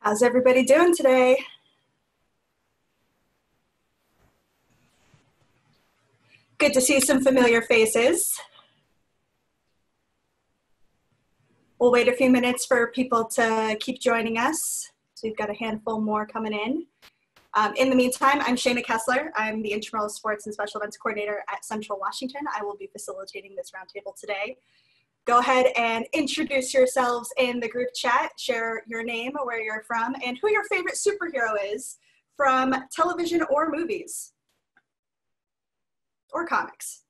How's everybody doing today? Good to see some familiar faces. We'll wait a few minutes for people to keep joining us. So we've got a handful more coming in. In the meantime, I'm Shana Kessler. I'm the Intramural Sports and Special Events Coordinator at Central Washington. I will be facilitating this roundtable today. Go ahead and introduce yourselves in the group chat. Share your name, where you're from, and who your favorite superhero is from television or movies or comics.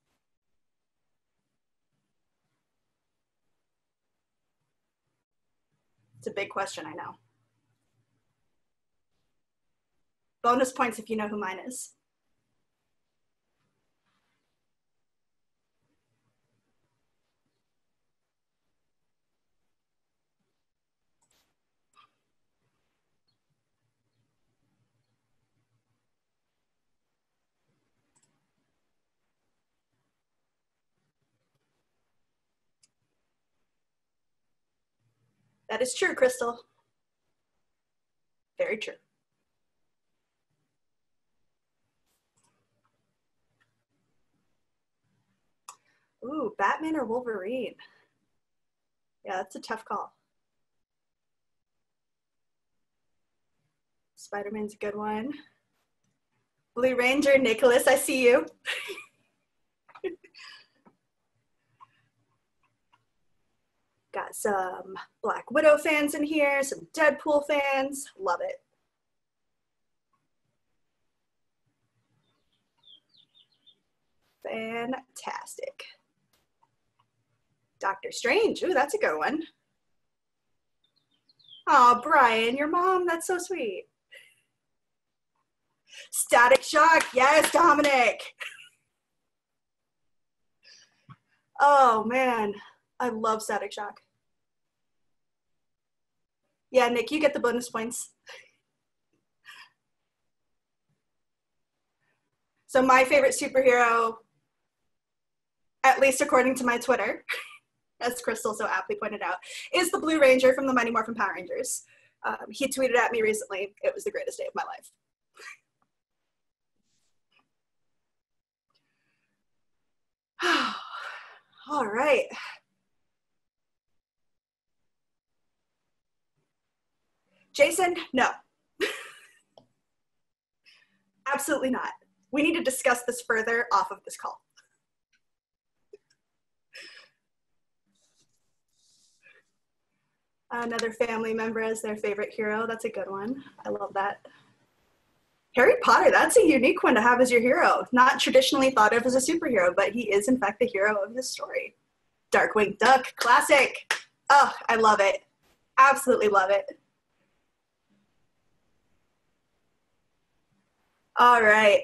It's a big question, I know. Bonus points if you know who mine is. That is true, Crystal. Very true. Ooh, Batman or Wolverine? Yeah, that's a tough call. Spider-Man's a good one. Blue Ranger, Nicholas, I see you. Got some Black Widow fans in here, some Deadpool fans. Love it. Fantastic. Doctor Strange, ooh, that's a good one. Oh, Brian, your mom, that's so sweet. Static Shock, yes, Dominic. Oh man, I love Static Shock. Yeah, Nick, you get the bonus points. So my favorite superhero, at least according to my Twitter, as Crystal so aptly pointed out, is the Blue Ranger from the Mighty Morphin Power Rangers. He tweeted at me recently, it was the greatest day of my life. All right. Jason, no. Absolutely not. We need to discuss this further off of this call. Another family member as their favorite hero. That's a good one. I love that. Harry Potter, that's a unique one to have as your hero. Not traditionally thought of as a superhero, but he is in fact the hero of this story. Darkwing Duck, classic. Oh, I love it. Absolutely love it. All right.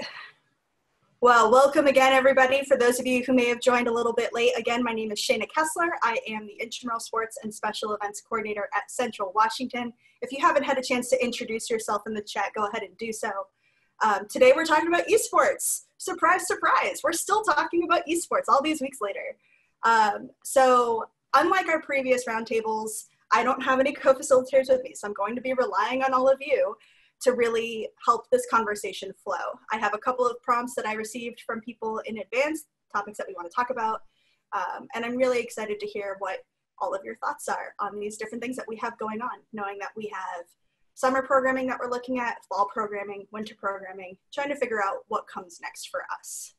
Well, welcome again, everybody. For those of you who may have joined a little bit late, again, my name is Shana Kessler. I am the Intramural Sports and Special Events Coordinator at Central Washington. If you haven't had a chance to introduce yourself in the chat, go ahead and do so. Today, we're talking about esports. Surprise, surprise. We're still talking about esports all these weeks later. So unlike our previous roundtables, I don't have any co-facilitators with me, so I'm going to be relying on all of you to really help this conversation flow. I have a couple of prompts that I received from people in advance, topics that we want to talk about, and I'm really excited to hear what all of your thoughts are on these different things that we have going on, knowing that we have summer programming that we're looking at, fall programming, winter programming, trying to figure out what comes next for us.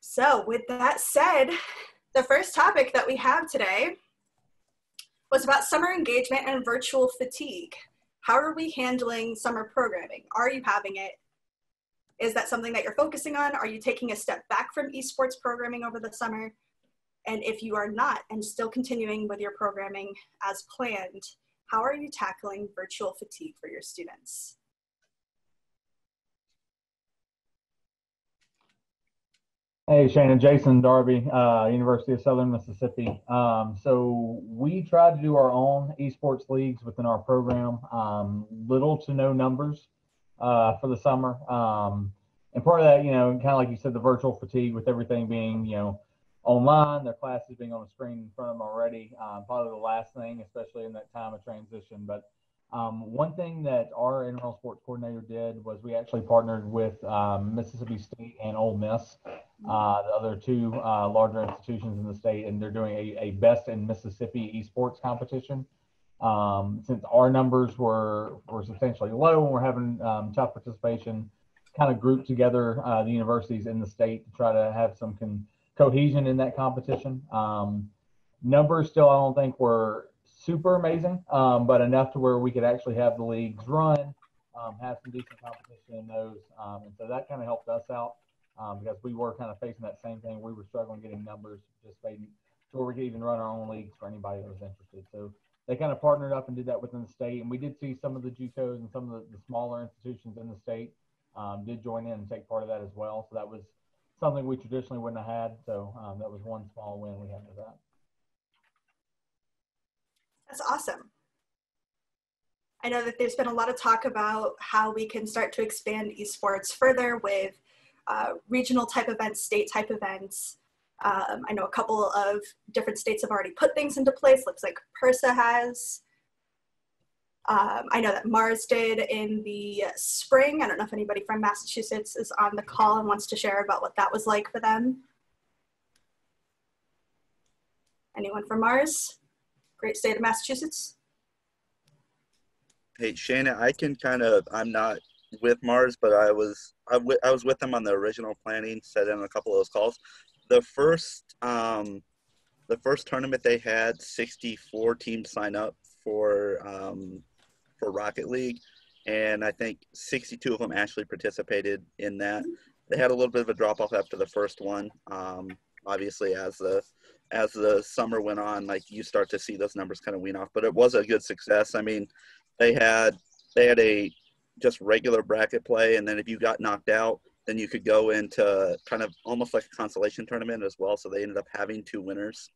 So with that said, the first topic that we have today was about summer engagement and virtual fatigue. How are we handling summer programming? Are you having it? Is that something that you're focusing on? Are you taking a step back from esports programming over the summer? And if you are not and still continuing with your programming as planned, how are you tackling virtual fatigue for your students? Hey, Shana, Jason Darby, University of Southern Mississippi. So we try to do our own esports leagues within our program. Little to no numbers for the summer. And part of that, kind of like you said, the virtual fatigue with everything being, online, their classes being on the screen in front of them already. Probably the last thing, especially in that time of transition. But One thing that our intramural sports coordinator did was we actually partnered with Mississippi State and Ole Miss, the other two larger institutions in the state, and they're doing a Best in Mississippi esports competition. Since our numbers were substantially low and we're having tough participation, kind of grouped together the universities in the state to try to have some cohesion in that competition. Numbers still, I don't think were super amazing, but enough to where we could actually have the leagues run, have some decent competition in those. And so that kind of helped us out because we were kind of facing that same thing. We were struggling getting numbers participating to where we could even run our own leagues for anybody that was interested. So they kind of partnered up and did that within the state. And we did see some of the JUCOs and some of the smaller institutions in the state did join in and take part of that as well. So that was something we traditionally wouldn't have had. So that was one small win we had with that. That's awesome. I know that there's been a lot of talk about how we can start to expand esports further with regional type events, state type events. I know a couple of different states have already put things into place. Looks like NIRSA has. I know that Mars did in the spring. I don't know if anybody from Massachusetts is on the call and wants to share about what that was like for them. Anyone from Mars? Great state of Massachusetts. Hey, Shana, I can I'm not with Mars, but I was with them on the original planning, set in a couple of those calls. The first tournament they had 64 teams sign up for Rocket League, and I think 62 of them actually participated in that. They had a little bit of a drop off after the first one. Obviously, as the summer went on, like you start to see those numbers kind of wean off, but it was a good success. I mean, they had a just regular bracket play, and then if you got knocked out, then you could go into kind of almost like a consolation tournament as well. So they ended up having two winners,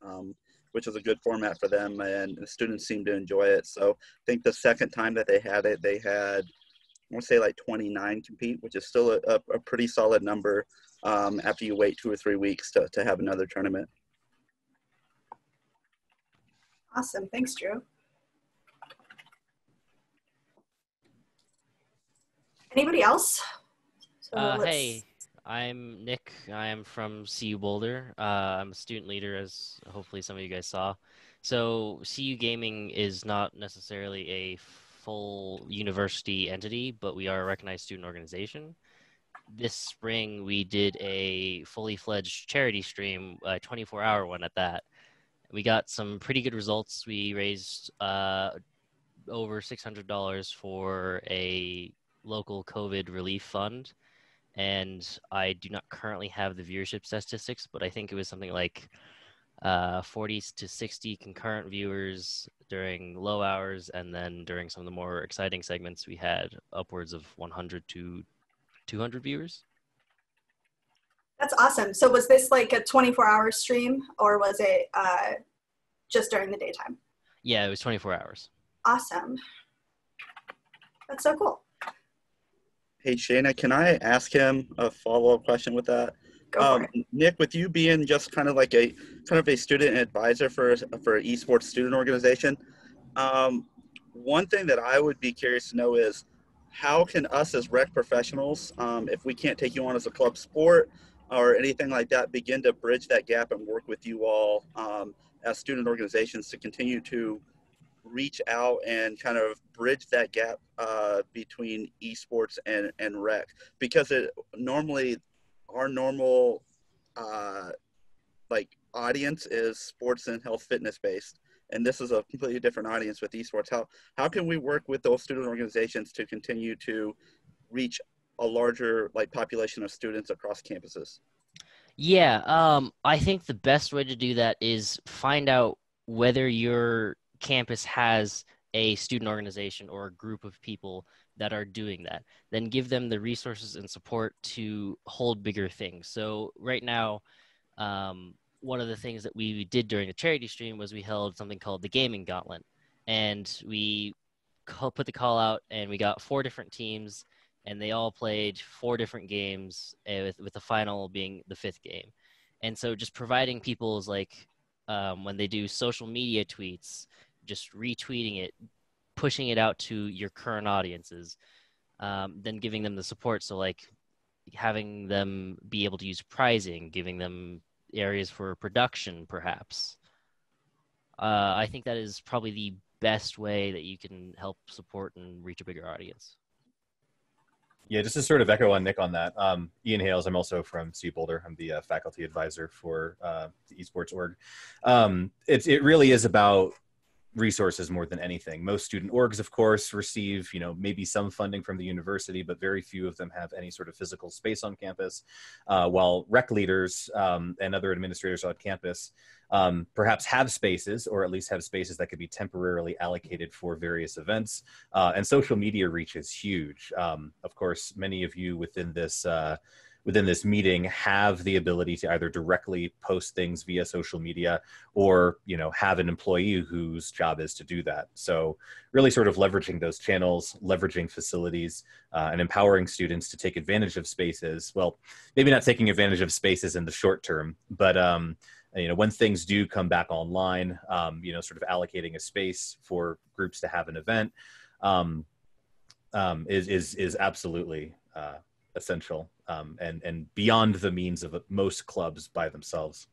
which is a good format for them, and the students seemed to enjoy it. So I think the second time that they had it, they had, I want to say like 29 compete, which is still a pretty solid number after you wait 2 or 3 weeks to have another tournament. Awesome, thanks, Drew. Anybody else? Hey, I'm Nick. I'm from CU Boulder. I'm a student leader, as hopefully some of you guys saw. So CU Gaming is not necessarily a full university entity, but we are a recognized student organization. This spring, we did a fully fledged charity stream, a 24-hour one at that. We got some pretty good results. We raised over $600 for a local COVID relief fund. And I do not currently have the viewership statistics, but I think it was something like 40 to 60 concurrent viewers during low hours. And then during some of the more exciting segments, we had upwards of 100 to 200 viewers. That's awesome. So was this like a 24-hour stream, or was it just during the daytime? Yeah, it was 24 hours. Awesome. That's so cool. Hey, Shana, can I ask him a follow-up question with that? Go for it. Nick, with you being just kind of a student advisor for esports student organization, one thing that I would be curious to know is how can us as rec professionals, if we can't take you on as a club sport or anything like that, begin to bridge that gap and work with you all as student organizations to continue to reach out and kind of bridge that gap between esports and rec, because our normal audience is sports and health fitness based, and this is a completely different audience with esports. How can we work with those student organizations to continue to reach a larger population of students across campuses? Yeah, I think the best way to do that is find out whether your campus has a student organization or a group of people that are doing that. Then give them the resources and support to hold bigger things. So right now, one of the things that we did during the charity stream was we held something called the Gaming Gauntlet. And we put the call out, and we got 4 different teams, and they all played 4 different games, with the final being the 5th game. And so just providing people's when they do social media tweets, just retweeting it, pushing it out to your current audiences, then giving them the support. So like having them be able to use pricing, giving them areas for production, perhaps. I think that is probably the best way that you can help support and reach a bigger audience. Yeah, just to sort of echo on Nick on that, Ian Hales, I'm also from CU Boulder. I'm the faculty advisor for the esports org. It really is about resources more than anything. Most student orgs, of course, receive, maybe some funding from the university, but very few of them have any sort of physical space on campus, while rec leaders and other administrators on campus perhaps have spaces, or at least have spaces that could be temporarily allocated for various events. And social media reach is huge. Of course, many of you within this meeting have the ability to either directly post things via social media or, have an employee whose job is to do that. So really sort of leveraging those channels, leveraging facilities, and empowering students to take advantage of spaces. Well, maybe not taking advantage of spaces in the short term, but when things do come back online, sort of allocating a space for groups to have an event is absolutely essential, and beyond the means of most clubs by themselves.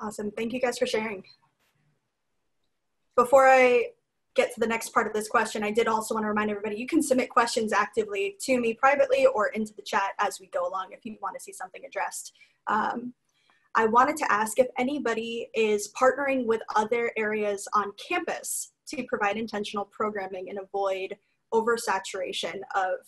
Awesome. Thank you guys for sharing. Before I get to the next part of this question, I did also want to remind everybody, you can submit questions actively to me privately or into the chat as we go along if you want to see something addressed. I wanted to ask if anybody is partnering with other areas on campus to provide intentional programming and avoid oversaturation of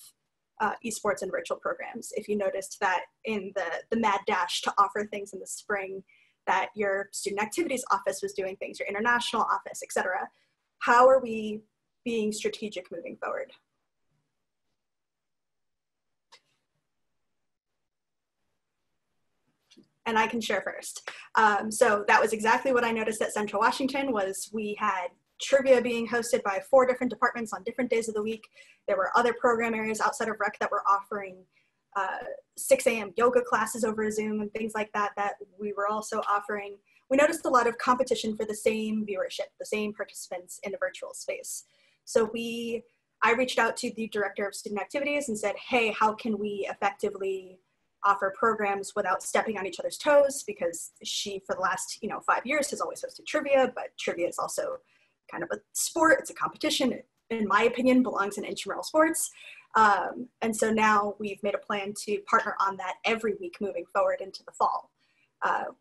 esports and virtual programs. If you noticed that in the mad dash to offer things in the spring, that your student activities office was doing things, your international office, etc. How are we being strategic moving forward? And I can share first. So that was exactly what I noticed at Central Washington. Was we had trivia being hosted by 4 different departments on different days of the week. There were other program areas outside of rec that were offering 6 a.m. yoga classes over Zoom and things like that we were also offering. We noticed a lot of competition for the same viewership, the same participants in a virtual space. So I reached out to the director of student activities and said, hey, how can we effectively offer programs without stepping on each other's toes? Because she, for the last 5 years, has always hosted trivia, but trivia is also kind of a sport. It's a competition. It, in my opinion, belongs in intramural sports. And so now we've made a plan to partner on that every week moving forward into the fall.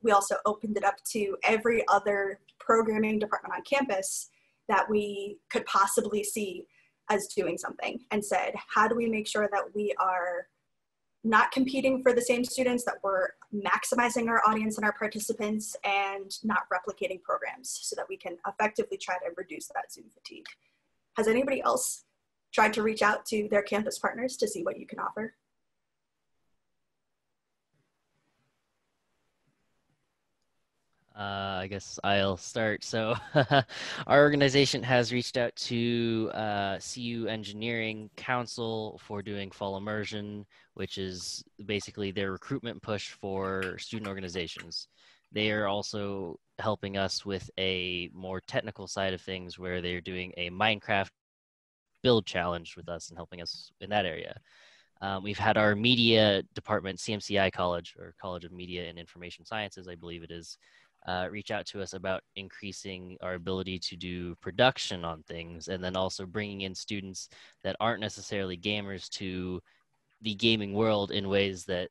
We also opened it up to every other programming department on campus that we could possibly see as doing something, and said, how do we make sure that we are not competing for the same students, that we're maximizing our audience and our participants and not replicating programs so that we can effectively try to reduce that Zoom fatigue. Has anybody else tried to reach out to their campus partners to see what you can offer? I guess I'll start. So our organization has reached out to CU Engineering Council for doing fall immersion, which is basically their recruitment push for student organizations. They are also helping us with a more technical side of things where they're doing a Minecraft build challenge with us and helping us in that area. We've had our media department, CMCI College, or College of Media and Information Sciences, I believe it is, reach out to us about increasing our ability to do production on things, and then also bringing in students that aren't necessarily gamers to the gaming world in ways that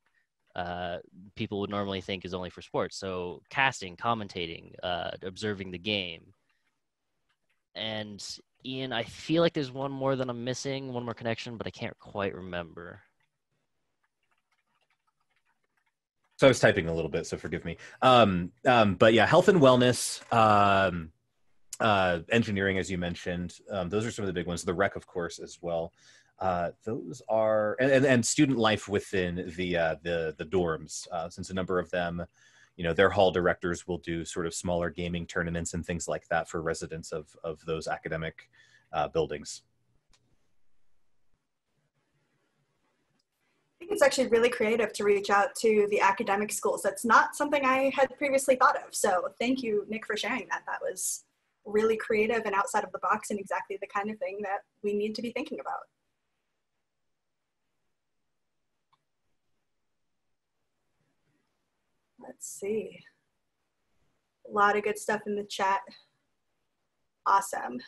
people would normally think is only for sports. So casting, commentating, observing the game. And Ian, I feel like there's one more that I'm missing, one more connection, but I can't quite remember. So I was typing a little bit, so forgive me. But yeah, health and wellness, engineering, as you mentioned, those are some of the big ones. The rec, of course, as well. Those are, and student life within the dorms, since a number of them, their hall directors will do sort of smaller gaming tournaments and things like that for residents of those academic buildings. I think it's actually really creative to reach out to the academic schools. That's not something I had previously thought of. So thank you, Nick, for sharing that. That was really creative and outside of the box and exactly the kind of thing that we need to be thinking about. Let's see. A lot of good stuff in the chat. Awesome.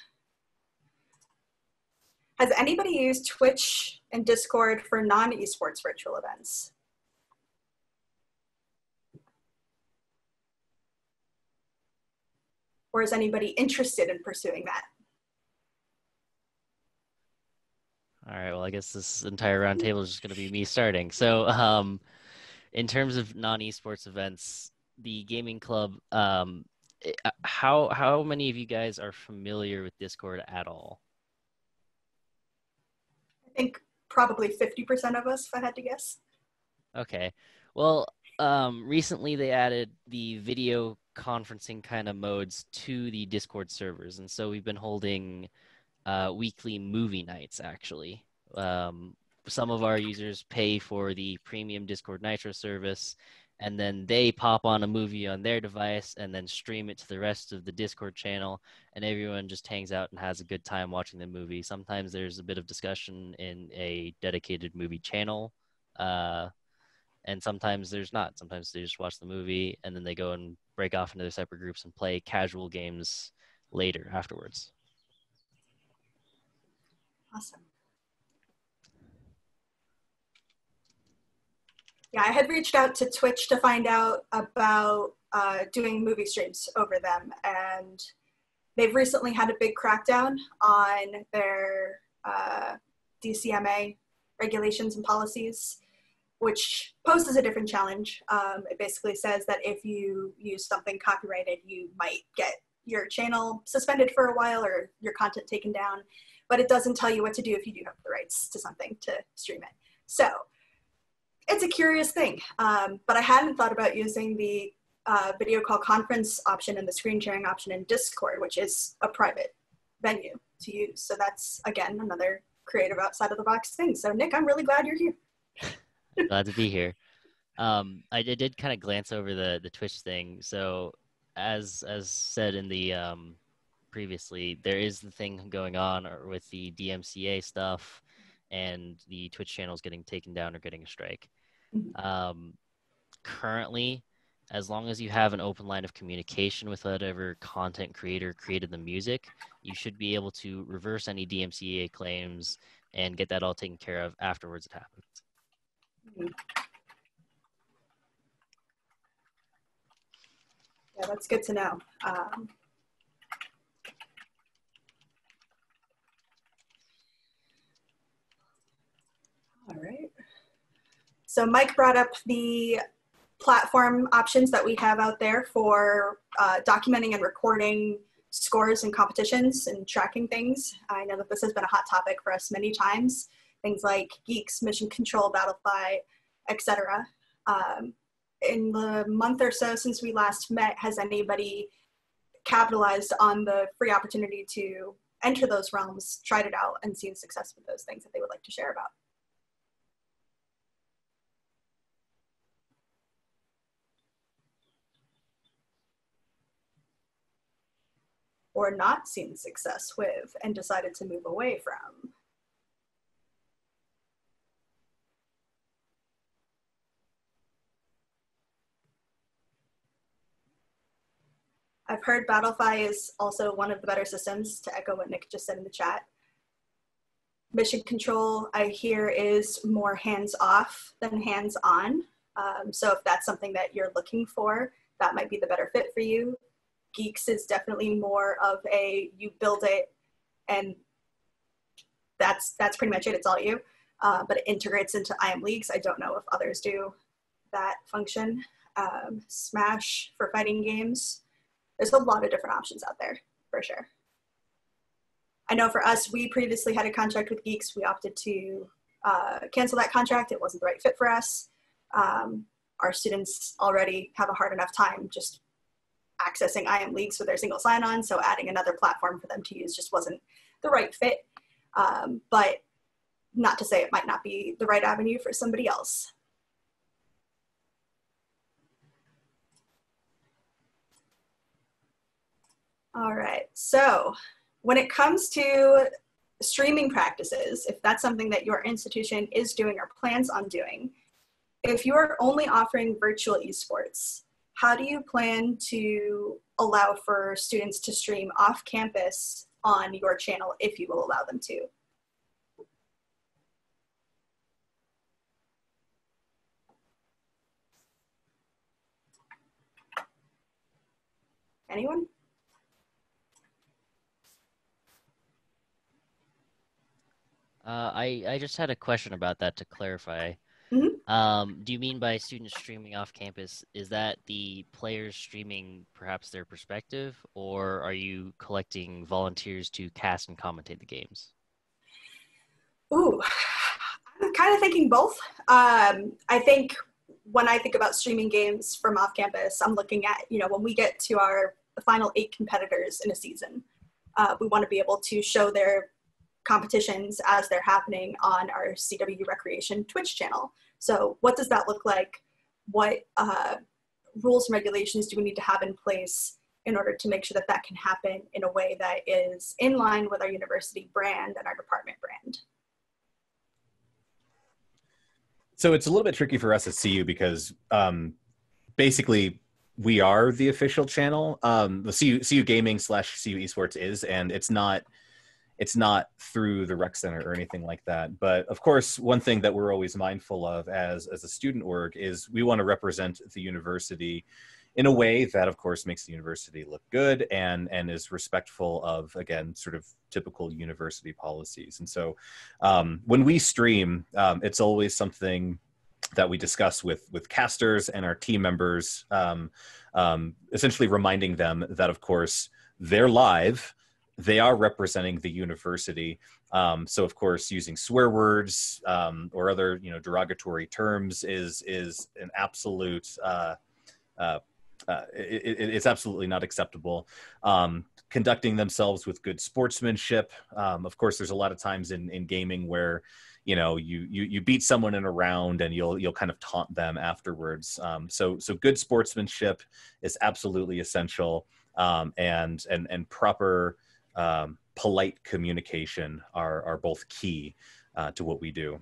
Has anybody used Twitch and Discord for non-esports virtual events? Or is anybody interested in pursuing that? All right, well, I guess this entire roundtable is just going to be me starting. So in terms of non-esports events, the gaming club, how many of you guys are familiar with Discord at all? I think probably 50% of us, if I had to guess. Okay. Well, recently they added the video conferencing kind of modes to the Discord servers. And so we've been holding weekly movie nights, actually. Some of our users pay for the premium Discord Nitro service, and then they pop on a movie on their device and then stream it to the rest of the Discord channel, and everyone just hangs out and has a good time watching the movie. Sometimes there's a bit of discussion in a dedicated movie channel, and sometimes there's not. Sometimes they just watch the movie, and then they go and break off into their separate groups and play casual games later afterwards. Awesome. Yeah, I had reached out to Twitch to find out about doing movie streams over them, and they've recently had a big crackdown on their DCMA regulations and policies, which poses a different challenge. It basically says that if you use something copyrighted, you might get your channel suspended for a while or your content taken down, but it doesn't tell you what to do if you do have the rights to something to stream it. So it's a curious thing, but I hadn't thought about using the video call conference option and the screen sharing option in Discord, which is a private venue to use. So that's, again, another creative outside of the box thing. So Nick, I'm really glad you're here. Glad to be here. I did kind of glance over the Twitch thing. So as said in the previously, there is the thing going on with the DMCA stuff, and the Twitch channels getting taken down or getting a strike. Currently, as long as you have an open line of communication with whatever content creator created the music, you should be able to reverse any DMCA claims and get that all taken care of afterwards it happens. Yeah, that's good to know. All right. So Mike brought up the platform options that we have out there for documenting and recording scores and competitions and tracking things. I know that this has been a hot topic for us many times. Things like Geeks, Mission Control, Battlefy, etc. In the month or so since we last met, has anybody capitalized on the free opportunity to enter those realms, tried it out, and seen success with those things that they would like to share about? Or not seen success with and decided to move away from? I've heard Battlefy is also one of the better systems, to echo what Nick just said in the chat. Mission Control, I hear, is more hands-off than hands-on. So if that's something that you're looking for, that might be the better fit for you. Geeks is definitely more of a, you build it and that's pretty much it, it's all you. But it integrates into IM Leagues. I don't know if others do that function. Smash for fighting games. There's a lot of different options out there, for sure. I know for us, we previously had a contract with Geeks. We opted to cancel that contract. It wasn't the right fit for us. Our students already have a hard enough time just accessing IM Leagues with their single sign-on, so adding another platform for them to use just wasn't the right fit. But not to say it might not be the right avenue for somebody else. All right. So when it comes to streaming practices, if that's something that your institution is doing or plans on doing, if you're only offering virtual esports, how do you plan to allow for students to stream off campus on your channel if you will allow them to? Anyone? I just had a question about that to clarify. Mm-hmm. Do you mean by students streaming off campus, is that the players streaming perhaps their perspective, or are you collecting volunteers to cast and commentate the games? Ooh, I'm kind of thinking both. I think when I think about streaming games from off campus, I'm looking at, when we get to our final 8 competitors in a season, we want to be able to show their competitions as they're happening on our CW Recreation Twitch channel. So what does that look like? What rules and regulations do we need to have in place in order to make sure that that can happen in a way that is in line with our university brand and our department brand? So it's a little bit tricky for us at CU because basically we are the official channel. The CU Gaming / CU Esports is, and it's not through the rec center or anything like that. But of course, one thing that we're always mindful of as a student org is we want to represent the university in a way that, of course, makes the university look good and is respectful of, again, sort of typical university policies. And so when we stream, it's always something that we discuss with casters and our team members, essentially reminding them that, of course, they're live. They are representing the university. So, of course, using swear words or other, derogatory terms is an absolute it's absolutely not acceptable. Conducting themselves with good sportsmanship. Of course, there's a lot of times in gaming where, you beat someone in a round and you'll kind of taunt them afterwards. So good sportsmanship is absolutely essential, and proper polite communication are both key to what we do.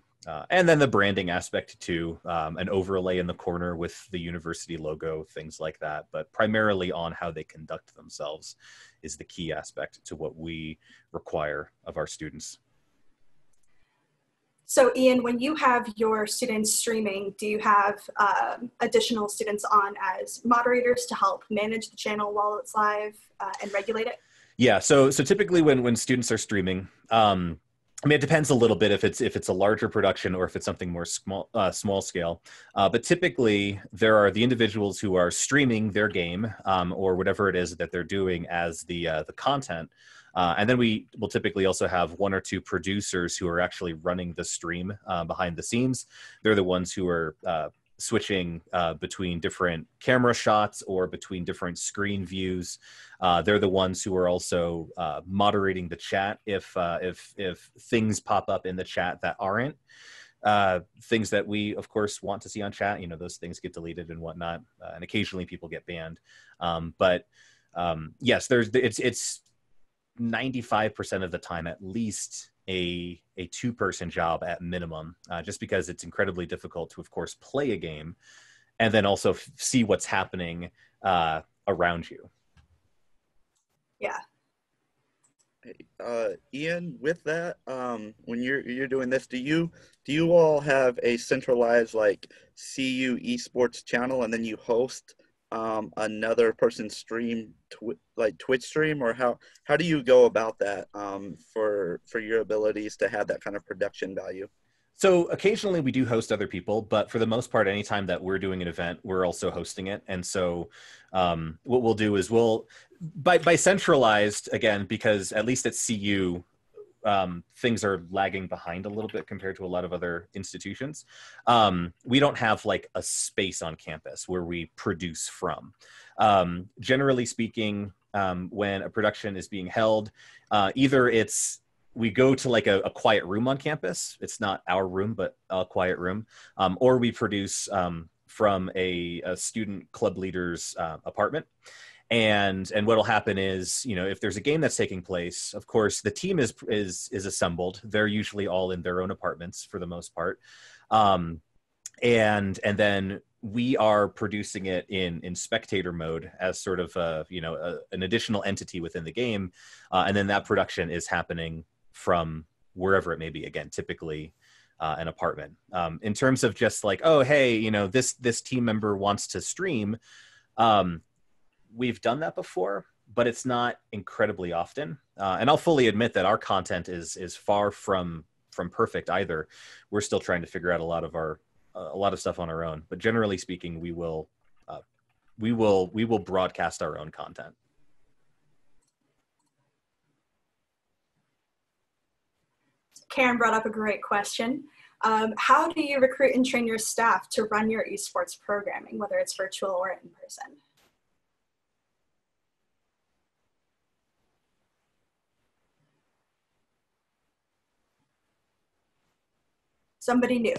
And then the branding aspect too, an overlay in the corner with the university logo, things like that. But primarily on how they conduct themselves is the key aspect to what we require of our students. So Ian, when you have your students streaming, do you have additional students on as moderators to help manage the channel while it's live and regulate it? Yeah, so typically when students are streaming, it depends a little bit if it's a larger production or if it's something more small scale. But typically, there are the individuals who are streaming their game or whatever it is that they're doing as the content. And then we will typically also have 1 or 2 producers who are actually running the stream behind the scenes. They're the ones who are switching between different camera shots or between different screen views. They're the ones who are also moderating the chat if things pop up in the chat that aren't things that we, of course, want to see on chat. Those things get deleted and whatnot, and occasionally people get banned. But yes, it's 95% of the time at least a 2-person job at minimum, just because it's incredibly difficult to, of course, play a game and then also see what's happening around you. Yeah. Ian, with that, when you're doing this, do you all have a centralized CU Esports channel and then you host another person's stream, Twitch stream, or how do you go about that for your abilities to have that kind of production value? So occasionally we do host other people, but for the most part, anytime that we're doing an event, we're also hosting it. And so what we'll do is by centralized, again, because at least at CU, things are lagging behind a little bit compared to a lot of other institutions. We don't have a space on campus where we produce from. Generally speaking, when a production is being held, either we go to a quiet room on campus. It's not our room, but a quiet room. Or we produce from a student club leader's apartment. And what'll happen is, if there's a game that's taking place, of course, the team is assembled. They're usually all in their own apartments for the most part. And then we are producing it in spectator mode as sort of an additional entity within the game, and then that production is happening from wherever it may be. Again, typically an apartment. In terms of just like, oh hey, this team member wants to stream. We've done that before, but it's not incredibly often. And I'll fully admit that our content is far from perfect either. We're still trying to figure out a lot of stuff on our own. But generally speaking, we will broadcast our own content. Karen brought up a great question. How do you recruit and train your staff to run your esports programming, whether it's virtual or in person? Somebody new.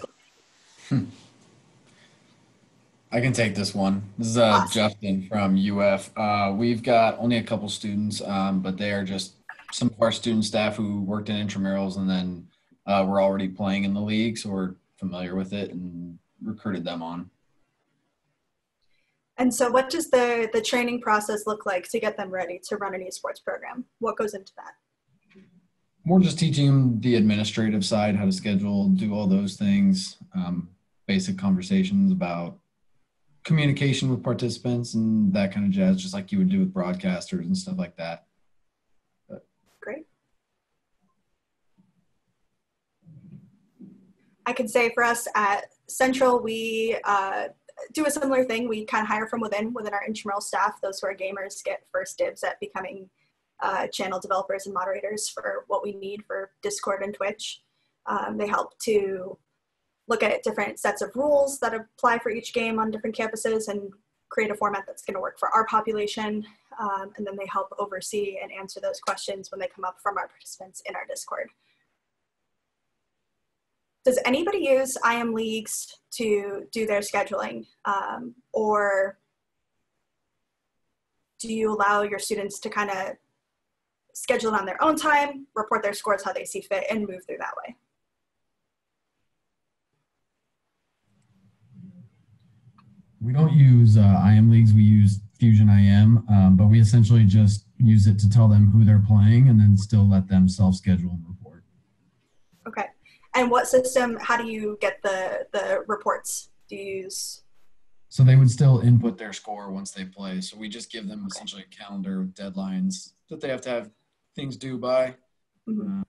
I can take this one. This is Awesome. Justin from UF. We've got only a couple students, but they are just some of our student staff who worked in intramurals, and then we're already playing in the league, so we're familiar with it and recruited them on. And so what does the training process look like to get them ready to run an esports program? What goes into that? We're just teaching them the administrative side, how to schedule, do all those things, basic conversations about communication with participants and that kind of jazz, just like you would do with broadcasters and stuff like that. Great. I could say for us at Central, we do a similar thing. We kind of hire from within our intramural staff. Those who are gamers get first dibs at becoming channel developers and moderators for what we need for Discord and Twitch. They help to look at different sets of rules that apply for each game on different campuses and create a format that's going to work for our population. And then they help oversee and answer those questions when they come up from our participants in our Discord. Does anybody use IM leagues to do their scheduling? Or do you allow your students to kind of schedule it on their own time, report their scores how they see fit, and move through that way? We don't use IM leagues, we use Fusion IM, but we essentially just use it to tell them who they're playing and then still let them self-schedule and report. Okay. And what system, how do you get the reports? Do you use? So they would still input their score once they play. So we just give them essentially a calendar with deadlines that they have to have things due by. Mm-hmm.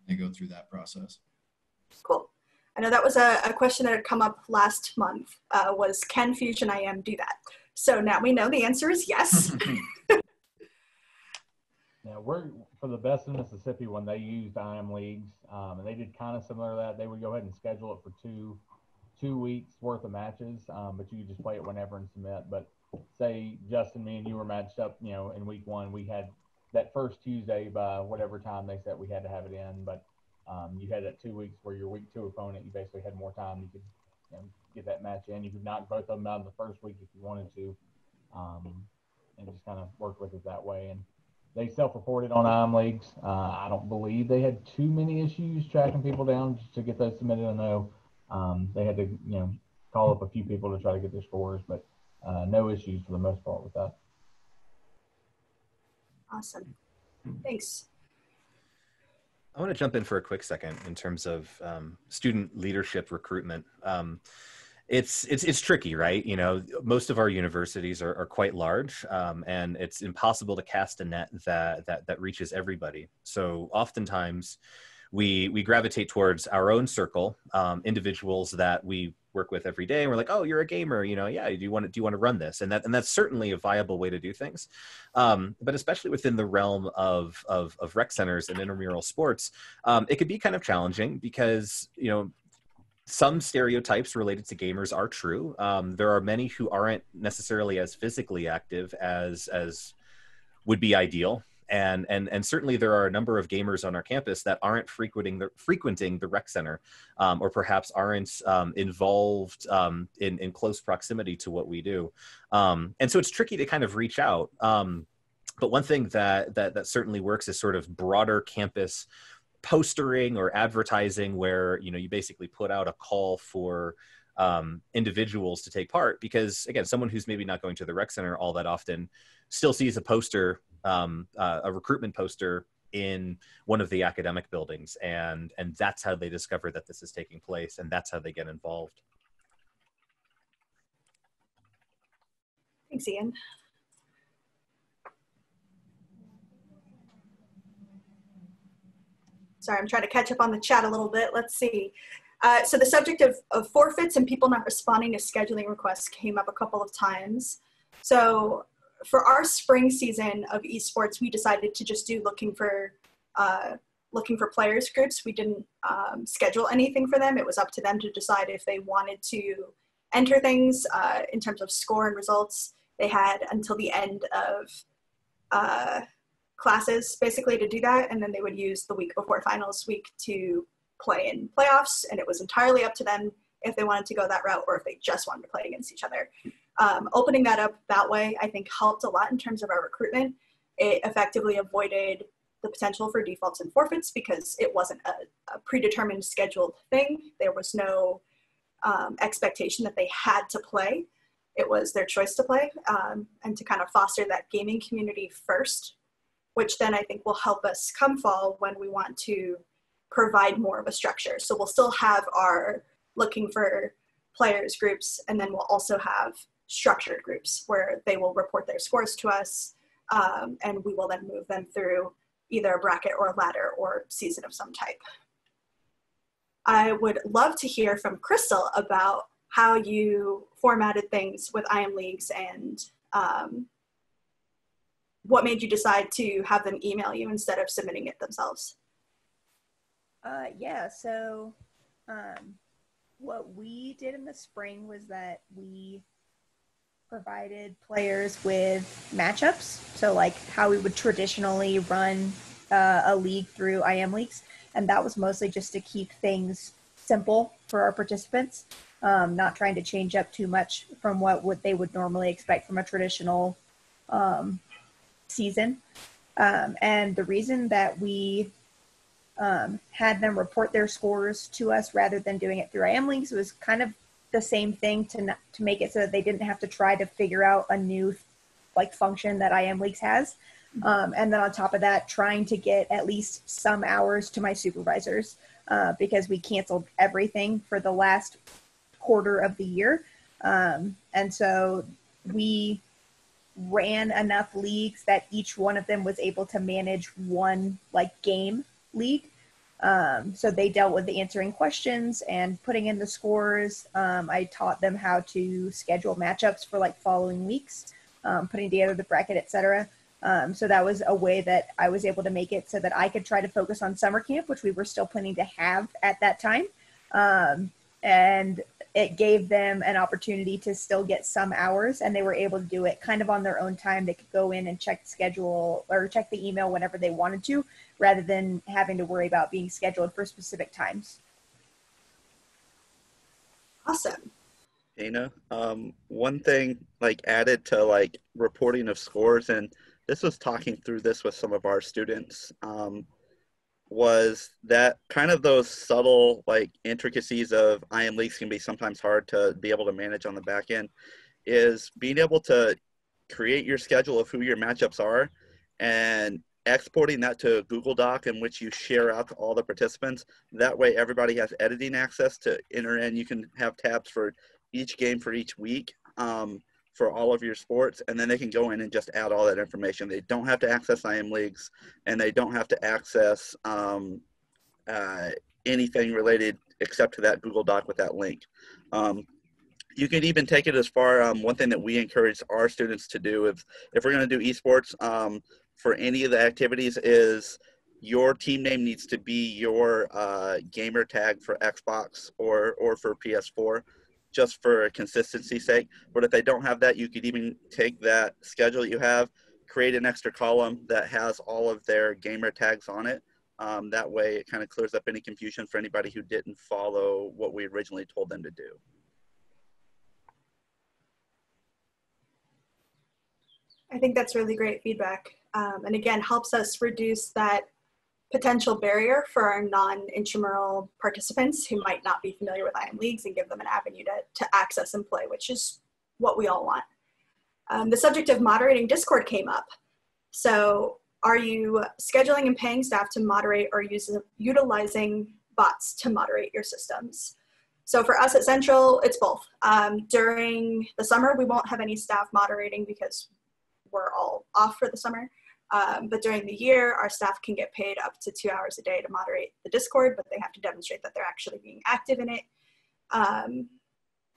They go through that process. Cool. I know that was a question that had come up last month, was can Fusion IM do that? So now we know the answer is yes. Yeah, we're for the best in Mississippi when they used IM leagues, and they did kind of similar to that. They would go ahead and schedule it for two weeks worth of matches, but you could just play it whenever and submit. But say Justin, me and you were matched up, in week one, we had that first Tuesday by whatever time they said we had to have it in, but you had that 2 weeks where your week two opponent, you basically had more time. You could get that match in. You could knock both of them out in the first week if you wanted to, and just kind of work with it that way. And they self-reported on IM leagues. I don't believe they had too many issues tracking people down just to get those submitted. I know they had to, call up a few people to try to get their scores, but no issues for the most part with that. Awesome. Thanks. I want to jump in for a quick second in terms of student leadership recruitment. It's tricky, right? Most of our universities are quite large, and it's impossible to cast a net that reaches everybody. So oftentimes we gravitate towards our own circle, individuals that we work with every day, and we're like, oh, you're a gamer, yeah, do you want to run this? And that's certainly a viable way to do things. But especially within the realm of rec centers and intramural sports, it could be kind of challenging because, some stereotypes related to gamers are true. There are many who aren't necessarily as physically active as would be ideal. And certainly there are a number of gamers on our campus that aren't frequenting the rec center, or perhaps aren't involved in close proximity to what we do. And so it's tricky to kind of reach out. But one thing that certainly works is sort of broader campus postering or advertising, where you basically put out a call for individuals to take part, because again, someone who's maybe not going to the rec center all that often still sees a poster, a recruitment poster in one of the academic buildings, and that's how they discover that this is taking place, and that's how they get involved. Thanks, Ian. Sorry, I'm trying to catch up on the chat a little bit. Let's see. So the subject of forfeits and people not responding to scheduling requests came up a couple of times. So for our spring season of esports, we decided to just do looking for players groups. We didn't schedule anything for them. It was up to them to decide if they wanted to enter things in terms of score and results. They had until the end of classes basically to do that, and then they would use the week before finals week to play in playoffs, and it was entirely up to them if they wanted to go that route or if they just wanted to play against each other. Opening that up that way, I think, helped a lot in terms of our recruitment. It effectively avoided the potential for defaults and forfeits because it wasn't a predetermined scheduled thing. There was no expectation that they had to play. It was their choice to play, and to kind of foster that gaming community first, which then I think will help us come fall when we want to provide more of a structure. So we'll still have our looking for players groups, and then we'll also have structured groups where they will report their scores to us, and we will then move them through either a bracket or a ladder or season of some type. I would love to hear from Crystal about how you formatted things with IM Leagues and what made you decide to have them email you instead of submitting it themselves? Yeah, so what we did in the spring was that we provided players with matchups. So like how we would traditionally run a league through IM Leagues. And that was mostly just to keep things simple for our participants, not trying to change up too much from what they would normally expect from a traditional season. And the reason that we had them report their scores to us rather than doing it through IM Leagues was kind of the same thing to make it so that they didn't have to try to figure out a new function that IM Leagues has. And then on top of that, trying to get at least some hours to my supervisors because we canceled everything for the last quarter of the year. And so we ran enough leagues that each one of them was able to manage one game league. So they dealt with the answering questions and putting in the scores. I taught them how to schedule matchups for following weeks, putting together the bracket, etc. So that was a way that I was able to make it so that I could try to focus on summer camp, which we were still planning to have at that time. And it gave them an opportunity to still get some hours, and they were able to do it kind of on their own time. They could go in and check the schedule or check the email whenever they wanted to, rather than having to worry about being scheduled for specific times. Awesome. Dana, one thing added to reporting of scores, and this was talking through this with some of our students, was that kind of those subtle intricacies of IM Leagues can be sometimes hard to be able to manage on the back end, is being able to create your schedule of who your matchups are and exporting that to a Google Doc in which you share out to all the participants. That way everybody has editing access to enter in. You can have tabs for each game for each week for all of your sports, and then they can go in and just add all that information. They don't have to access IM Leagues, and they don't have to access anything related except to that Google Doc with that link. You can even take it as far, one thing that we encourage our students to do if we're going to do esports for any of the activities is your team name needs to be your gamer tag for Xbox or for PS4, just for consistency's sake. But if they don't have that, you could even take that schedule that you have, create an extra column that has all of their gamer tags on it. That way it kind of clears up any confusion for anybody who didn't follow what we originally told them to do. I think that's really great feedback. And again, helps us reduce that potential barrier for our non-intramural participants who might not be familiar with IM leagues, and give them an avenue to access and play, which is what we all want. The subject of moderating Discord came up. So are you scheduling and paying staff to moderate, or utilizing bots to moderate your systems? So for us at Central, it's both. During the summer, we won't have any staff moderating because we're all off for the summer. But during the year, our staff can get paid up to 2 hours a day to moderate the Discord, but they have to demonstrate that they're actually being active in it.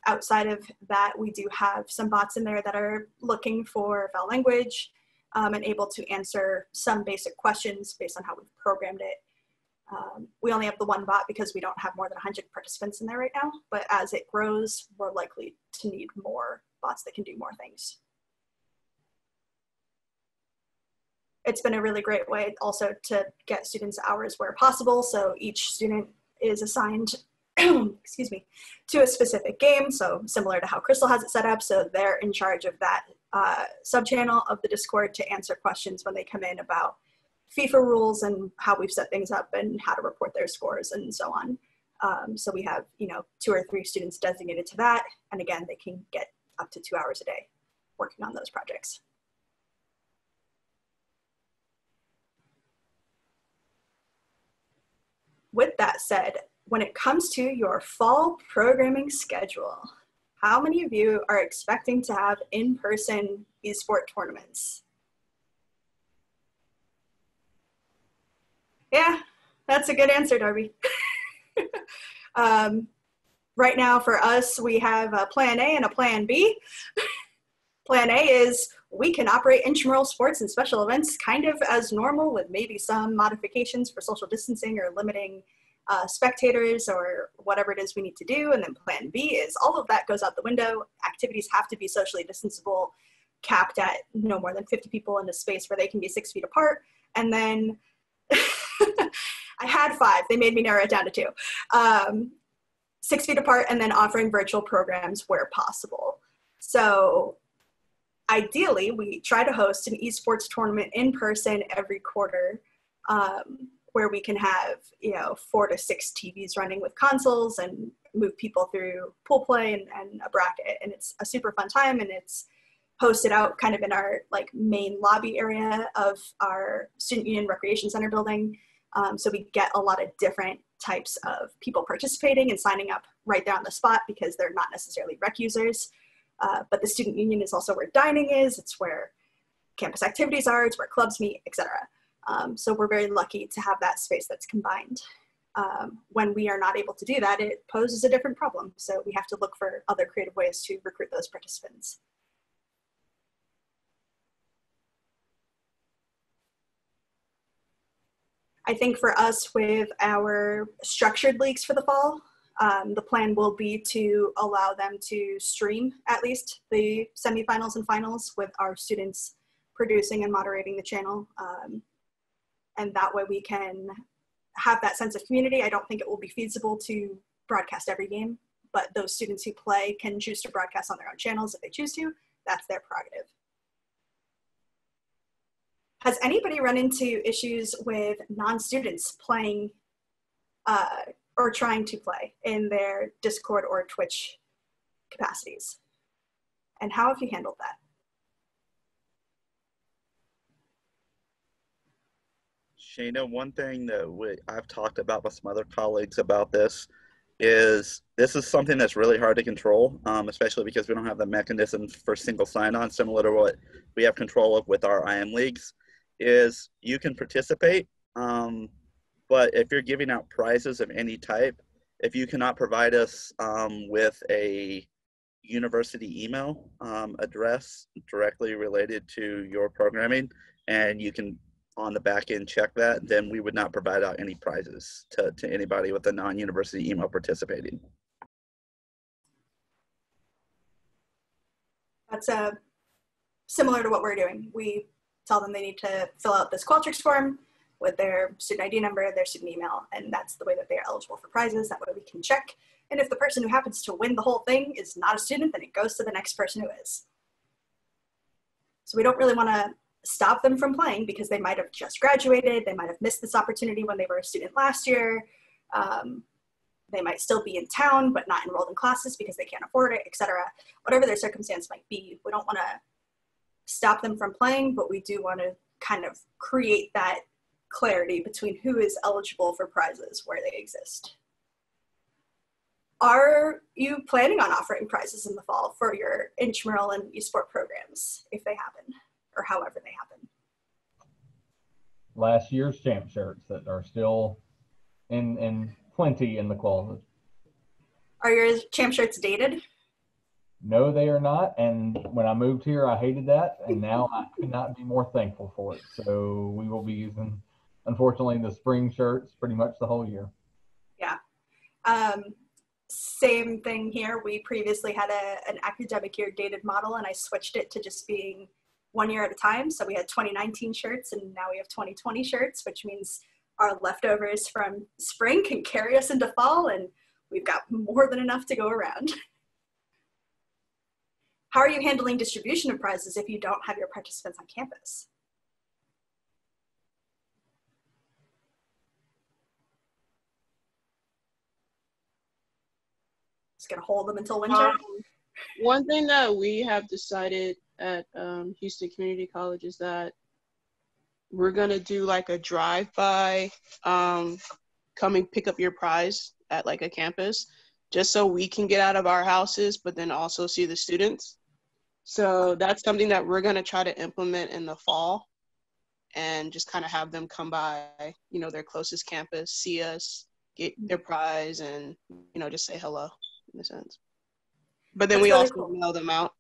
Outside of that, we do have some bots in there that are looking for foul language and able to answer some basic questions based on how we've programmed it. We only have the one bot because we don't have more than 100 participants in there right now, but as it grows, we're likely to need more bots that can do more things. It's been a really great way also to get students hours where possible. So each student is assigned, excuse me, to a specific game. So similar to how Crystal has it set up. So they're in charge of that sub-channel of the Discord to answer questions when they come in about FIFA rules and how we've set things up and how to report their scores and so on. So we have, 2 or 3 students designated to that. And again, they can get up to 2 hours a day working on those projects. With that said, when it comes to your fall programming schedule, how many of you are expecting to have in-person esports tournaments? Yeah, that's a good answer, Darby. Right now for us, we have a plan A and a plan B. Plan A is we can operate intramural sports and special events kind of as normal, with maybe some modifications for social distancing or limiting spectators or whatever it is we need to do. And then plan B is all of that goes out the window. Activities have to be socially distanceable, capped at no more than 50 people in a space where they can be 6 feet apart. And then I had 5, they made me narrow it down to 2. 6 feet apart, and then offering virtual programs where possible. So ideally, we try to host an esports tournament in person every quarter, where we can have 4 to 6 TVs running with consoles and move people through pool play and a bracket. And it's a super fun time, and it's hosted out kind of in our main lobby area of our Student Union Recreation Center building. So we get a lot of different types of people participating and signing up right there on the spot because they're not necessarily rec users. But the Student Union is also where dining is. It's where campus activities are. It's where clubs meet, etc. So we're very lucky to have that space that's combined. When we are not able to do that, it poses a different problem. So we have to look for other creative ways to recruit those participants. I think for us, with our structured leagues for the fall, the plan will be to allow them to stream at least the semifinals and finals with our students producing and moderating the channel. And that way we can have that sense of community. I don't think it will be feasible to broadcast every game, but those students who play can choose to broadcast on their own channels if they choose to. That's their prerogative. Has anybody run into issues with non-students playing or trying to play in their Discord or Twitch capacities? And how have you handled that? Shana, one thing that I've talked about with some other colleagues about this is something that's really hard to control, especially because we don't have the mechanism for single sign-on, similar to what we have control of with our IM leagues. Is you can participate, but if you're giving out prizes of any type, if you cannot provide us with a university email address directly related to your programming, and you can on the back end check that, then we would not provide out any prizes to anybody with a non-university email participating. That's similar to what we're doing. We tell them they need to fill out this Qualtrics form with their student ID number, their student email, and that's the way that they're eligible for prizes. That way we can check. And if the person who happens to win the whole thing is not a student, then it goes to the next person who is. So we don't really want to stop them from playing because they might have just graduated. They might have missed this opportunity when they were a student last year. They might still be in town, but not enrolled in classes because they can't afford it, etc. Whatever their circumstance might be, we don't want to stop them from playing, but we do want to kind of create that clarity between who is eligible for prizes where they exist. Are you planning on offering prizes in the fall for your intramural and esport programs if they happen, or however they happen? Last year's champ shirts that are still in plenty in the closet. Are your champ shirts dated? No, they are not. And when I moved here, I hated that. And now I could not be more thankful for it. So we will be using, unfortunately, the spring shirts pretty much the whole year. Yeah. Same thing here. We previously had an academic year dated model, and I switched it to just being 1 year at a time. So we had 2019 shirts, and now we have 2020 shirts, which means our leftovers from spring can carry us into fall, and we've got more than enough to go around. How are you handling distribution of prizes if you don't have your participants on campus? Just gonna hold them until winter? One thing that we have decided at Houston Community College is that we're gonna do like a drive-by, come and pick up your prize at like a campus, just so we can get out of our houses, but then also see the students. So that's something that we're gonna try to implement in the fall, and just kind of have them come by, you know, their closest campus, see us, get their prize, and, you know, just say hello in a sense. But then That's we really also cool. mail them out.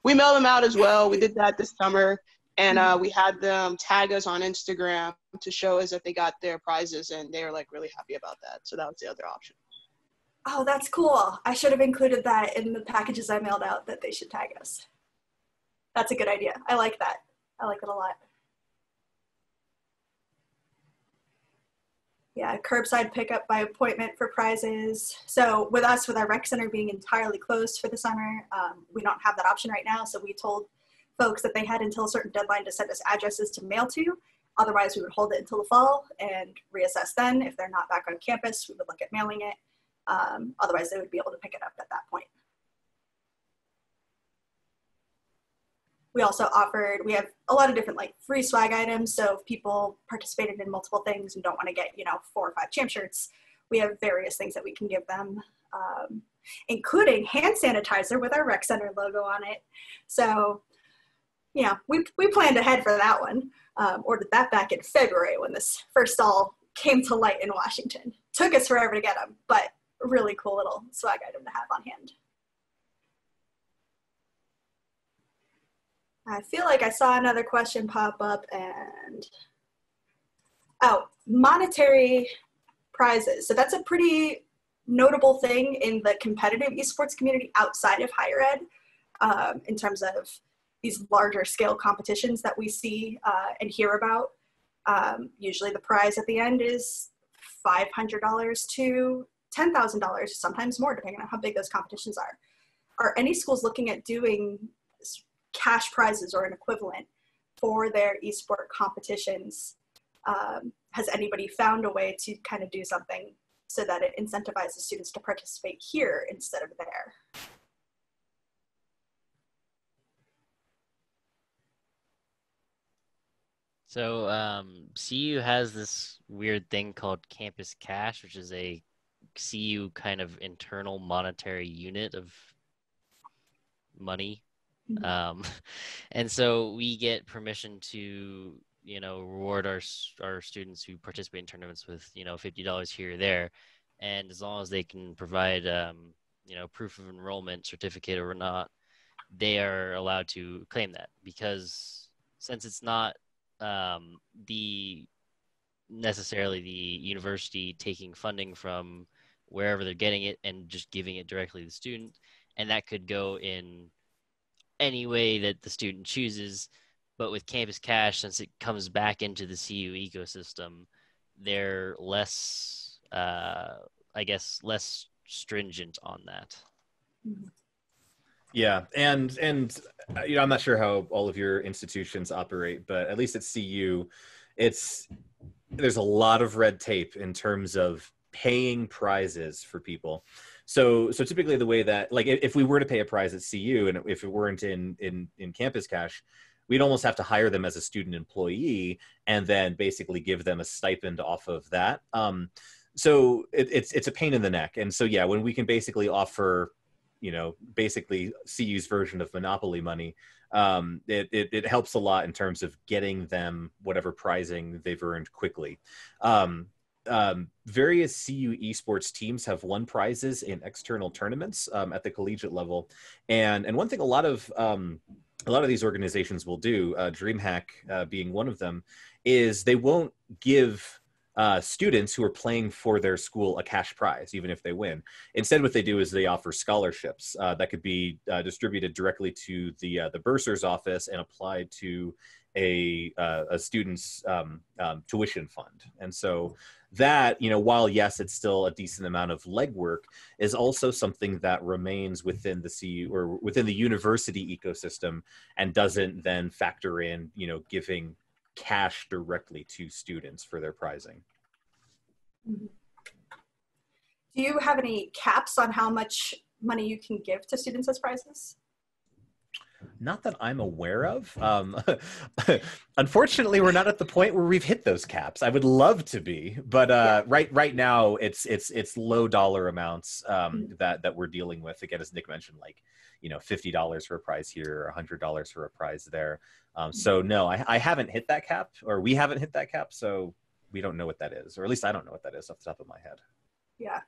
We mail them out as well. We did that this summer, and we had them tag us on Instagram to show us that they got their prizes, and they were like really happy about that. So that was the other option. Oh, that's cool. I should have included that in the packages I mailed out, that they should tag us. That's a good idea. I like that. I like it a lot. Yeah, curbside pickup by appointment for prizes. So with us, with our rec center being entirely closed for the summer, we don't have that option right now. So we told folks that they had until a certain deadline to send us addresses to mail to. Otherwise, we would hold it until the fall and reassess then. If they're not back on campus, we would look at mailing it. Otherwise, they would be able to pick it up at that point. We also offered, we have a lot of different like free swag items. So if people participated in multiple things and don't want to get, you know, 4 or 5 champ shirts, we have various things that we can give them, including hand sanitizer with our rec center logo on it. So, you know, we planned ahead for that one. Ordered that back in February when this first all came to light in Washington. Took us forever to get them, but a really cool little swag item to have on hand. I feel like I saw another question pop up, and oh, monetary prizes. So that's a pretty notable thing in the competitive esports community outside of higher ed, in terms of these larger scale competitions that we see and hear about. Usually the prize at the end is $500 to $10,000, sometimes more, depending on how big those competitions are. Are any schools looking at doing cash prizes or an equivalent for their esport competitions? Has anybody found a way to kind of do something so that it incentivizes students to participate here instead of there? So CU has this weird thing called Campus Cash, which is a CU kind of internal monetary unit of money. And so we get permission to, you know, reward our students who participate in tournaments with, you know, $50 here or there. And as long as they can provide, you know, proof of enrollment certificate or not, they are allowed to claim that, because since it's not necessarily the university taking funding from wherever they're getting it and just giving it directly to the student, and that could go in any way that the student chooses, But with Campus Cash, since it comes back into the CU ecosystem, they're less, I guess, less stringent on that. Yeah, and I'm not sure how all of your institutions operate, but at least at CU, there's a lot of red tape in terms of paying prizes for people. So typically the way that, like, if we were to pay a prize at CU and if it weren't in Campus Cash, we'd almost have to hire them as a student employee and then basically give them a stipend off of that. So it's a pain in the neck. And so, yeah, when we can basically offer, basically CU's version of Monopoly money, it helps a lot in terms of getting them whatever prizing they've earned quickly. Various CU esports teams have won prizes in external tournaments at the collegiate level. And one thing a lot of these organizations will do, DreamHack being one of them, is they won't give students who are playing for their school a cash prize, even if they win. Instead, what they do is they offer scholarships that could be distributed directly to the bursar's office and applied to a student's tuition fund. And so that, while yes, it's still a decent amount of legwork, is also something that remains within the CU or within the university ecosystem and doesn't then factor in, giving cash directly to students for their prizing. Do you have any caps on how much money you can give to students as prizes? Not that I'm aware of. Unfortunately, we're not at the point where we've hit those caps. I would love to be, but right now it's low dollar amounts that we're dealing with. Again, as Nick mentioned, like $50 for a prize here, $100 for a prize there. So no, I haven't hit that cap, or we haven't hit that cap. So we don't know what that is, or at least I don't know what that is off the top of my head. Yeah.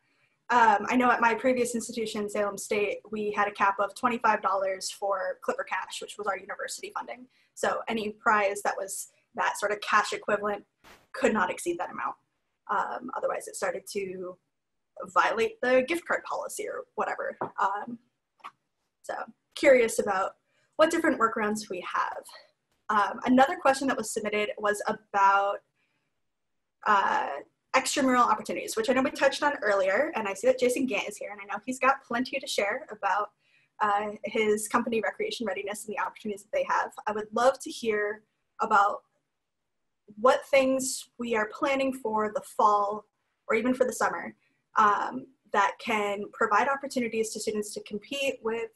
I know at my previous institution, Salem State, we had a cap of $25 for Clipper Cash, which was our university funding. So any prize that was that sort of cash equivalent could not exceed that amount. Otherwise, it started to violate the gift card policy or whatever. So curious about what different workarounds we have. Another question that was submitted was about extramural opportunities, which I know we touched on earlier, and I see that Jason Gant is here, and I know he's got plenty to share about his company Recreation Readiness and the opportunities that they have. I would love to hear about what things we are planning for the fall or even for the summer that can provide opportunities to students to compete with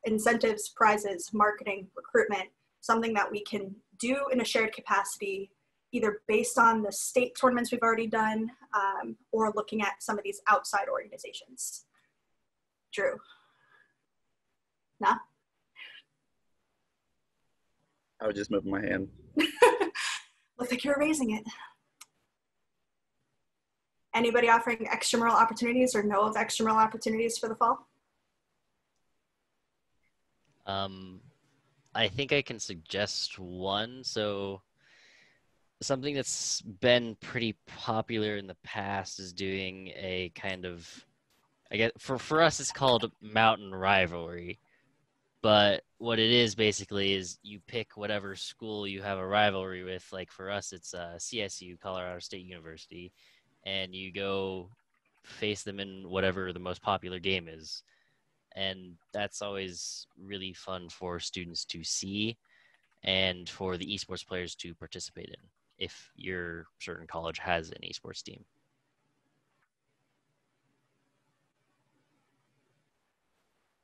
incentives, prizes, marketing, recruitment, something that we can do in a shared capacity, either based on the state tournaments we've already done or looking at some of these outside organizations. Drew? Nah? I was just moving my hand. Looked like you were raising it. Anybody offering extramural opportunities or know of extramural opportunities for the fall? I think I can suggest one. So something that's been pretty popular in the past is doing a kind of, I guess for us it's called Mountain Rivalry. But what it is basically is you pick whatever school you have a rivalry with. Like for us, it's CSU, Colorado State University, and you go face them in whatever the most popular game is. And that's always really fun for students to see and for the esports players to participate in if your certain college has an esports team.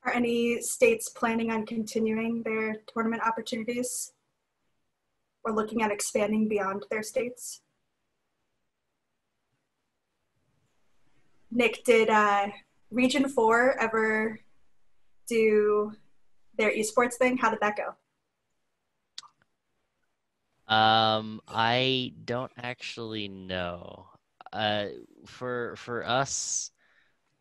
Are any states planning on continuing their tournament opportunities or looking at expanding beyond their states? Nick, did Region 4 ever do their esports thing? How did that go? I don't actually know. For us,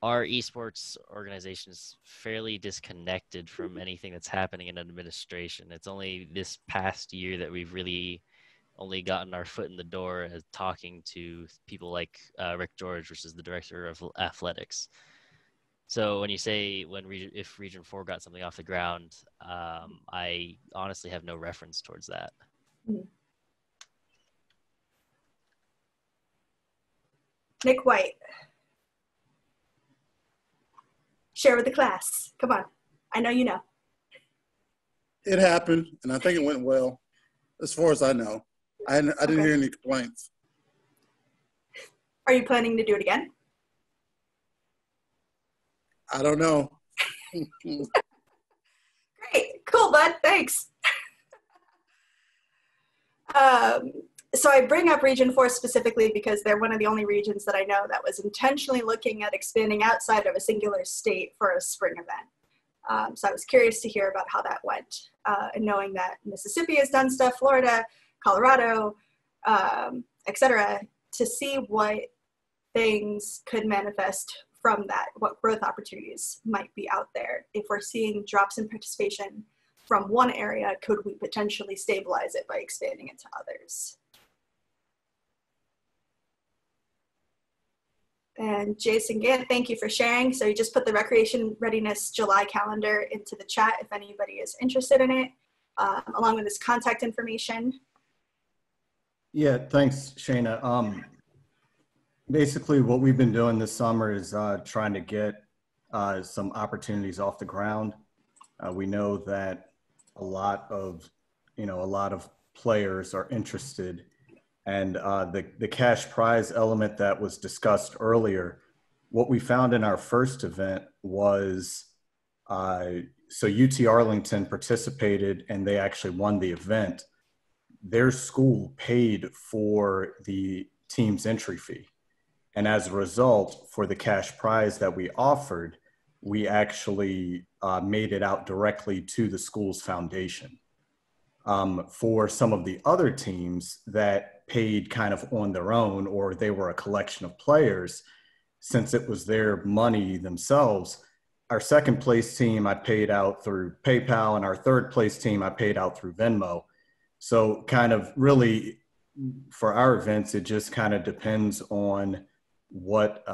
our esports organization is fairly disconnected from anything that's happening in administration. It's only this past year that we've really only gotten our foot in the door as talking to people like Rick George, which is the director of athletics. So when you say if Region 4 got something off the ground, I honestly have no reference towards that. Nick White. Share with the class. Come on. I know you know. It happened, and I think it went well, as far as I know. I didn't hear any complaints. Are you planning to do it again? I don't know. Great. Cool, bud. Thanks. So I bring up Region 4 specifically because they're one of the only regions that I know that was intentionally looking at expanding outside of a singular state for a spring event. So I was curious to hear about how that went. And knowing that Mississippi has done stuff, Florida, Colorado, etc., to see what things could manifest from that, what growth opportunities might be out there. If we're seeing drops in participation from one area, could we potentially stabilize it by expanding it to others? And Jason Gant, thank you for sharing. So you just put the Recreation Readiness July calendar into the chat if anybody is interested in it, along with his contact information. Yeah, thanks, Shana. Basically, what we've been doing this summer is trying to get some opportunities off the ground. We know that a lot of players are interested. And the cash prize element that was discussed earlier, what we found in our first event was, so UT Arlington participated and they actually won the event. Their school paid for the team's entry fee. And as a result, for the cash prize that we offered, we actually made it out directly to the school's foundation. For some of the other teams that paid kind of on their own, or they were a collection of players, since it was their money themselves, our second place team I paid out through PayPal, and our third place team I paid out through Venmo. So kind of really for our events, it just kind of depends on what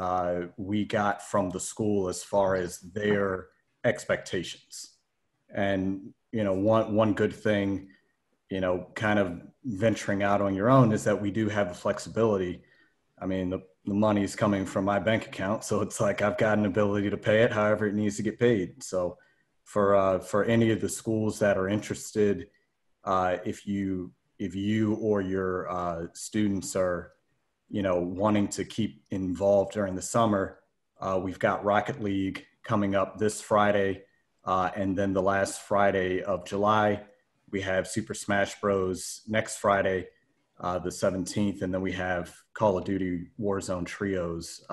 we got from the school as far as their expectations. And, you know, one good thing, you know, kind of venturing out on your own is that we do have the flexibility. I mean, the money is coming from my bank account, so it's like I've got an ability to pay it however it needs to get paid. So for any of the schools that are interested, if you or your students are, you know, wanting to keep involved during the summer, we've got Rocket League coming up this Friday, and then the last Friday of July. We have Super Smash Bros. Next Friday, the 17th, and then we have Call of Duty Warzone Trios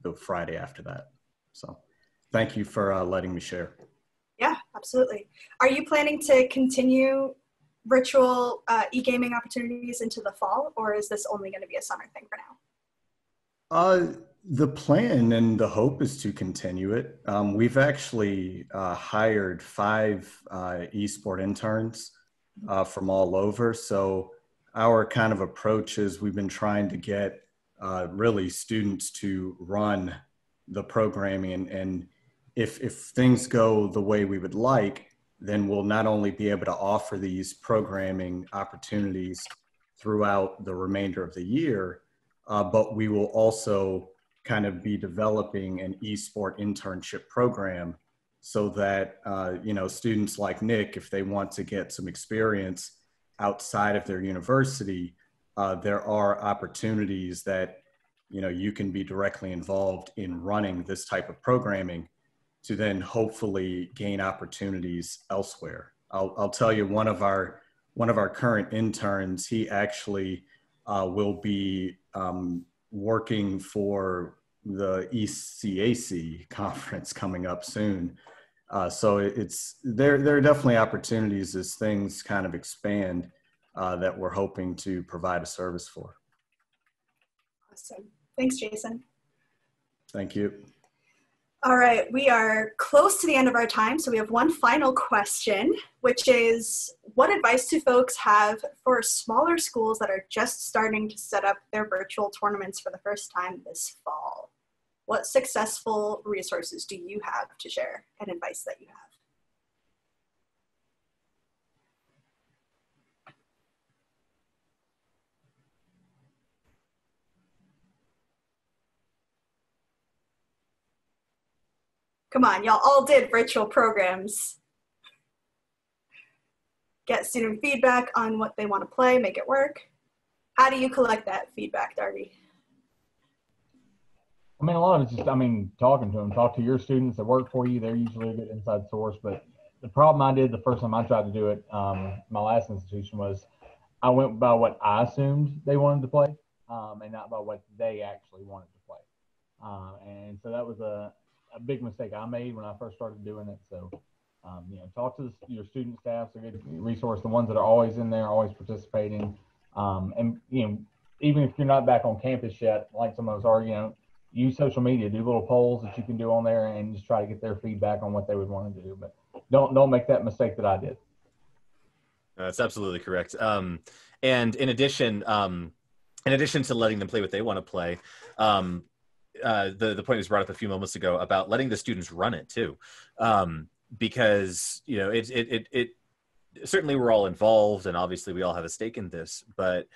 the Friday after that. So thank you for letting me share. Yeah, absolutely. Are you planning to continue virtual e-gaming opportunities into the fall, or is this only going to be a summer thing for now? The plan and the hope is to continue it. We've actually hired 5 eSport interns from all over. So our kind of approach is we've been trying to get really students to run the programming. And if things go the way we would like, then we'll not only be able to offer these programming opportunities throughout the remainder of the year, but we will also kind of be developing an eSport internship program so that, you know, students like Nick, if they want to get some experience outside of their university, there are opportunities that, you know, you can be directly involved in running this type of programming to then hopefully gain opportunities elsewhere. I'll tell you, one of our current interns, he actually will be working for the ECAC conference coming up soon. So there are definitely opportunities as things kind of expand that we're hoping to provide a service for. Awesome. Thanks, Jason. Thank you. All right, we are close to the end of our time, so we have one final question, which is, what advice do folks have for smaller schools that are just starting to set up their virtual tournaments for the first time this fall? What successful resources do you have to share and advice that you have? Come on, y'all all did virtual programs. Get student feedback on what they want to play, make it work. How do you collect that feedback, Darby? I mean, a lot of it's just, I mean, talking to them, talk to your students that work for you. They're usually a good inside source. But the problem I did the first time I tried to do it, my last institution, was I went by what I assumed they wanted to play, and not by what they actually wanted to play. And so that was a big mistake I made when I first started doing it. So, you know, talk to your student staffs, a good resource, the ones that are always in there, always participating. And, you know, even if you're not back on campus yet, like some of us are, you know, use social media, do little polls that you can do on there and just try to get their feedback on what they would want to do. But don't make that mistake that I did. That's absolutely correct. And in addition to letting them play what they want to play, the point was brought up a few moments ago about letting the students run it too. Because, you know, it certainly we're all involved and obviously we all have a stake in this, but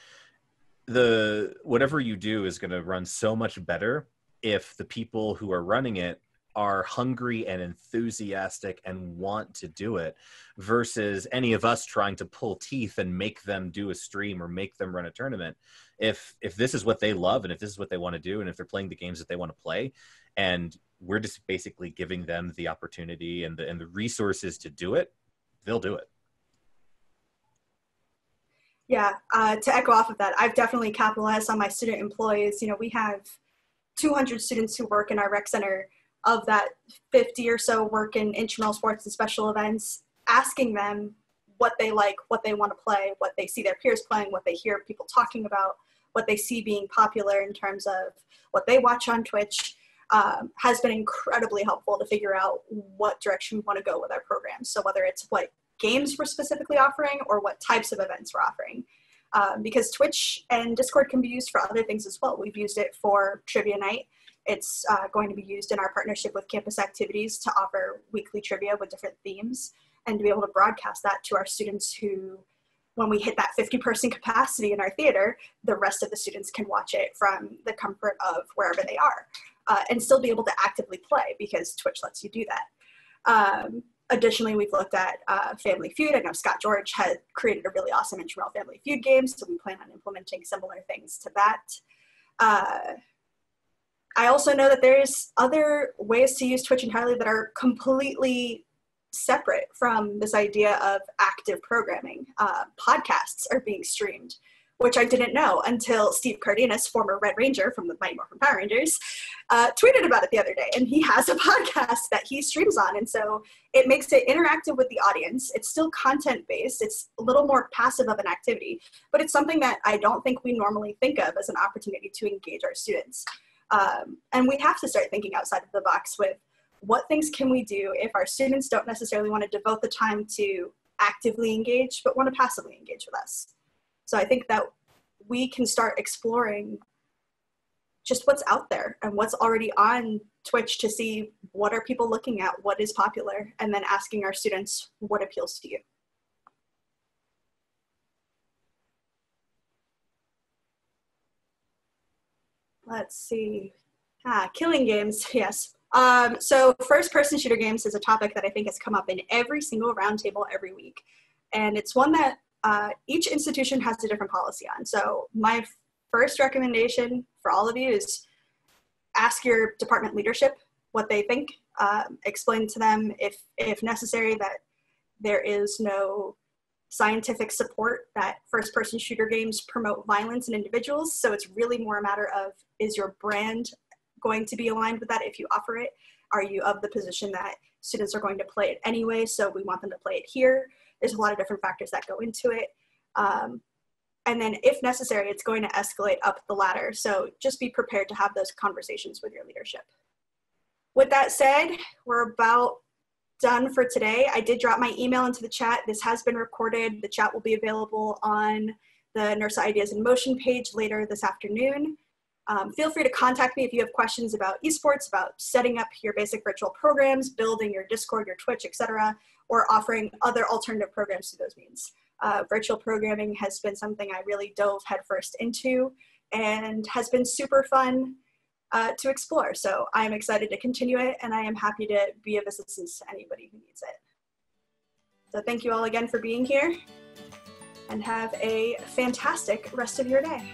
whatever you do is going to run so much better if the people who are running it are hungry and enthusiastic and want to do it, versus any of us trying to pull teeth and make them do a stream or make them run a tournament. If this is what they love and if this is what they want to do, and if they're playing the games that they want to play, and we're just basically giving them the opportunity and the resources to do it, they'll do it. Yeah, to echo off of that, I've definitely capitalized on my student employees. You know, we have 200 students who work in our rec center. Of that, 50 or so work in intramural sports and special events, asking them what they like, what they want to play, what they see their peers playing, what they hear people talking about, what they see being popular in terms of what they watch on Twitch, has been incredibly helpful to figure out what direction we want to go with our programs. So whether it's what games we're specifically offering or what types of events we're offering. Because Twitch and Discord can be used for other things as well. We've used it for trivia night. It's going to be used in our partnership with Campus Activities to offer weekly trivia with different themes and to be able to broadcast that to our students who, when we hit that 50-person capacity in our theater, the rest of the students can watch it from the comfort of wherever they are and still be able to actively play because Twitch lets you do that. Additionally, we've looked at Family Feud. I know Scott George had created a really awesome intramural Family Feud game, so we plan on implementing similar things to that. I also know that there's other ways to use Twitch entirely that are completely separate from this idea of active programming. Podcasts are being streamed, which I didn't know until Steve Cardenas, former Red Ranger from the Mighty Morphin Power Rangers, tweeted about it the other day. And he has a podcast that he streams on. And so it makes it interactive with the audience. It's still content-based. It's a little more passive of an activity, but it's something that I don't think we normally think of as an opportunity to engage our students. And we have to start thinking outside of the box with what things can we do if our students don't necessarily want to devote the time to actively engage, but want to passively engage with us. So I think that we can start exploring just what's out there and what's already on Twitch to see what are people looking at, what is popular, and then asking our students what appeals to you. Let's see. Killing games, yes. So first-person shooter games is a topic that I think has come up in every single roundtable every week. And it's one that each institution has a different policy on. So my first recommendation for all of you is ask your department leadership what they think. Explain to them, if necessary, that there is no scientific support that first-person shooter games promote violence in individuals. So it's really more a matter of, is your brand going to be aligned with that if you offer it? Are you of the position that students are going to play it anyway, so we want them to play it here? There's a lot of different factors that go into it. And then if necessary, it's going to escalate up the ladder. So just be prepared to have those conversations with your leadership. With that said, we're about done for today. I did drop my email into the chat. This has been recorded. The chat will be available on the NIRSA Ideas in Motion page later this afternoon. Feel free to contact me if you have questions about esports, about setting up your basic virtual programs, building your Discord, your Twitch, etc., or offering other alternative programs through those means. Virtual programming has been something I really dove headfirst into and has been super fun to explore. So I'm excited to continue it, and I am happy to be of assistance to anybody who needs it. So thank you all again for being here, and have a fantastic rest of your day.